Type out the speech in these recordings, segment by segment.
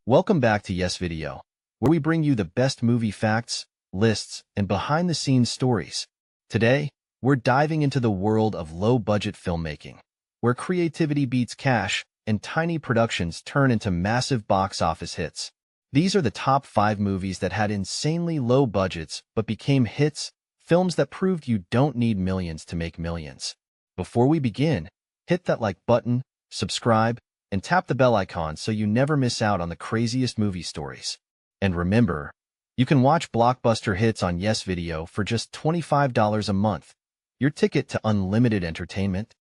Welcome back to Yes Video, where we bring you the best movie facts, lists, and behind-the-scenes stories. Today, we're diving into the world of low-budget filmmaking, where creativity beats cash and tiny productions turn into massive box office hits. These are the top 5 movies that had insanely low budgets but became hits, films that proved you don't need millions to make millions. Before we begin, hit that like button, subscribe, and tap the bell icon so you never miss out on the craziest movie stories. And remember, you can watch blockbuster hits on Yes Video for just $25 a month, your ticket to unlimited entertainment.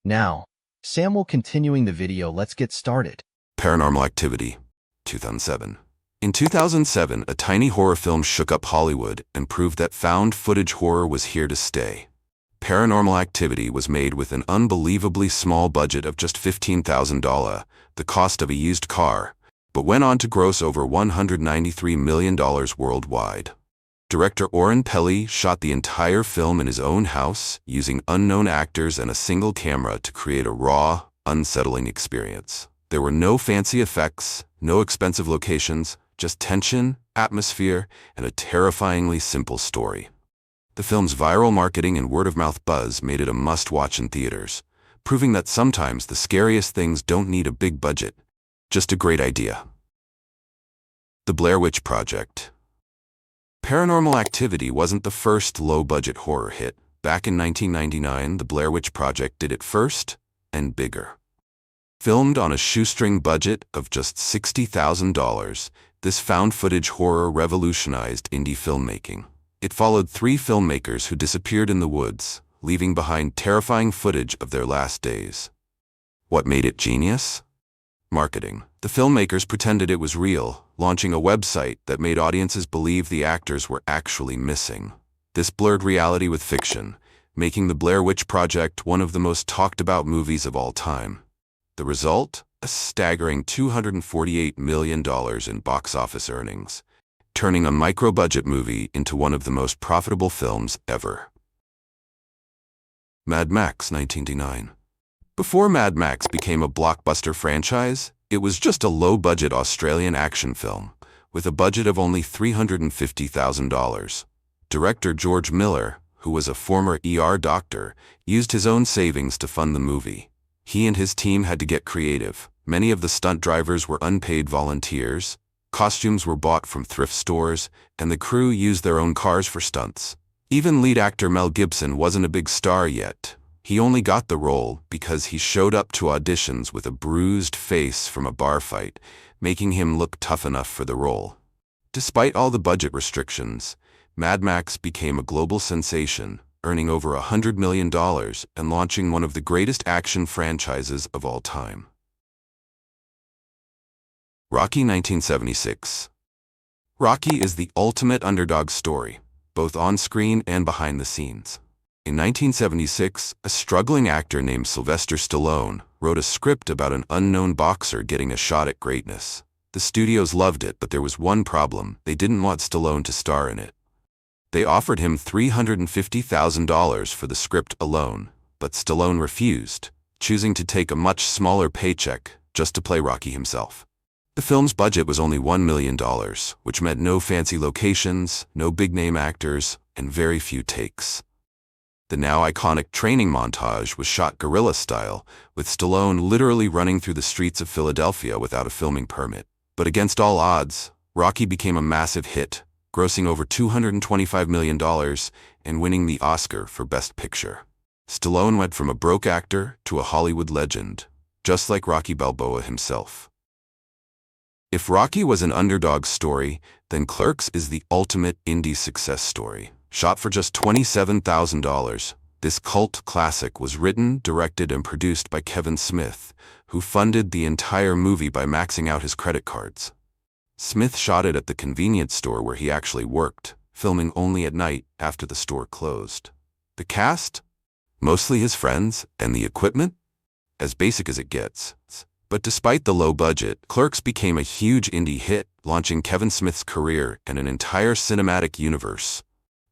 Now, Sam will continuing the video. Let's get started. Paranormal Activity, 2007. In 2007, a tiny horror film shook up Hollywood and proved that found footage horror was here to stay. Paranormal Activity was made with an unbelievably small budget of just $15,000, the cost of a used car, but went on to gross over $193 million worldwide. Director Oren Peli shot the entire film in his own house, using unknown actors and a single camera to create a raw, unsettling experience. There were no fancy effects, no expensive locations, just tension, atmosphere, and a terrifyingly simple story. The film's viral marketing and word-of-mouth buzz made it a must-watch in theaters, proving that sometimes the scariest things don't need a big budget, just a great idea. The Blair Witch Project. Paranormal Activity wasn't the first low-budget horror hit. Back in 1999, The Blair Witch Project did it first, and bigger. Filmed on a shoestring budget of just $60,000, this found-footage horror revolutionized indie filmmaking. It followed 3 filmmakers who disappeared in the woods, leaving behind terrifying footage of their last days. What made it genius? Marketing. The filmmakers pretended it was real, launching a website that made audiences believe the actors were actually missing. This blurred reality with fiction, making The Blair Witch Project one of the most talked-about movies of all time. The result? A staggering $248 million in box office earnings, turning a micro-budget movie into one of the most profitable films ever. Mad Max 1999. Before Mad Max became a blockbuster franchise, it was just a low-budget Australian action film, with a budget of only $350,000. Director George Miller, who was a former ER doctor, used his own savings to fund the movie. He and his team had to get creative. Many of the stunt drivers were unpaid volunteers, costumes were bought from thrift stores, and the crew used their own cars for stunts. Even lead actor Mel Gibson wasn't a big star yet. He only got the role because he showed up to auditions with a bruised face from a bar fight, making him look tough enough for the role. Despite all the budget restrictions, Mad Max became a global sensation, earning over $100 million and launching one of the greatest action franchises of all time. Rocky 1976. Rocky is the ultimate underdog story, both on-screen and behind the scenes. In 1976, a struggling actor named Sylvester Stallone wrote a script about an unknown boxer getting a shot at greatness. The studios loved it, but there was one problem: they didn't want Stallone to star in it. They offered him $350,000 for the script alone, but Stallone refused, choosing to take a much smaller paycheck just to play Rocky himself. The film's budget was only $1 million, which meant no fancy locations, no big-name actors, and very few takes. The now iconic training montage was shot guerrilla style, with Stallone literally running through the streets of Philadelphia without a filming permit. But against all odds, Rocky became a massive hit, grossing over $225 million and winning the Oscar for Best Picture. Stallone went from a broke actor to a Hollywood legend, just like Rocky Balboa himself. If Rocky was an underdog story, then Clerks is the ultimate indie success story. Shot for just $27,000, this cult classic was written, directed, and produced by Kevin Smith, who funded the entire movie by maxing out his credit cards. Smith shot it at the convenience store where he actually worked, filming only at night after the store closed. The cast? Mostly his friends, and the equipment? As basic as it gets. But despite the low budget, Clerks became a huge indie hit, launching Kevin Smith's career and an entire cinematic universe.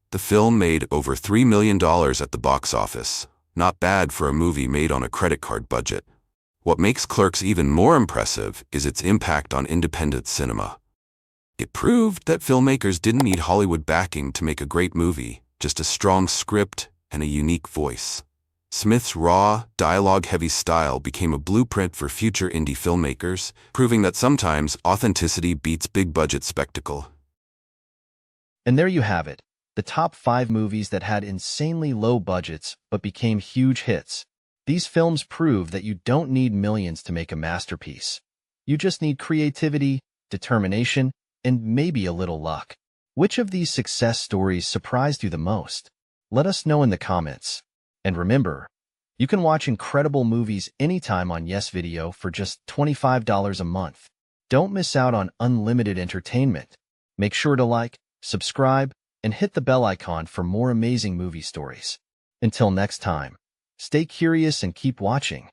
The film made over $3 million at the box office, not bad for a movie made on a credit card budget. What makes Clerks even more impressive is its impact on independent cinema. It proved that filmmakers didn't need Hollywood backing to make a great movie, just a strong script and a unique voice. Smith's raw, dialogue-heavy style became a blueprint for future indie filmmakers, proving that sometimes authenticity beats big-budget spectacle. And there you have it, the top 5 movies that had insanely low budgets but became huge hits. These films prove that you don't need millions to make a masterpiece. You just need creativity, determination, and maybe a little luck. Which of these success stories surprised you the most? Let us know in the comments. And remember, you can watch incredible movies anytime on Yes Video for just $25 a month. Don't miss out on unlimited entertainment. Make sure to like, subscribe, and hit the bell icon for more amazing movie stories. Until next time, stay curious and keep watching.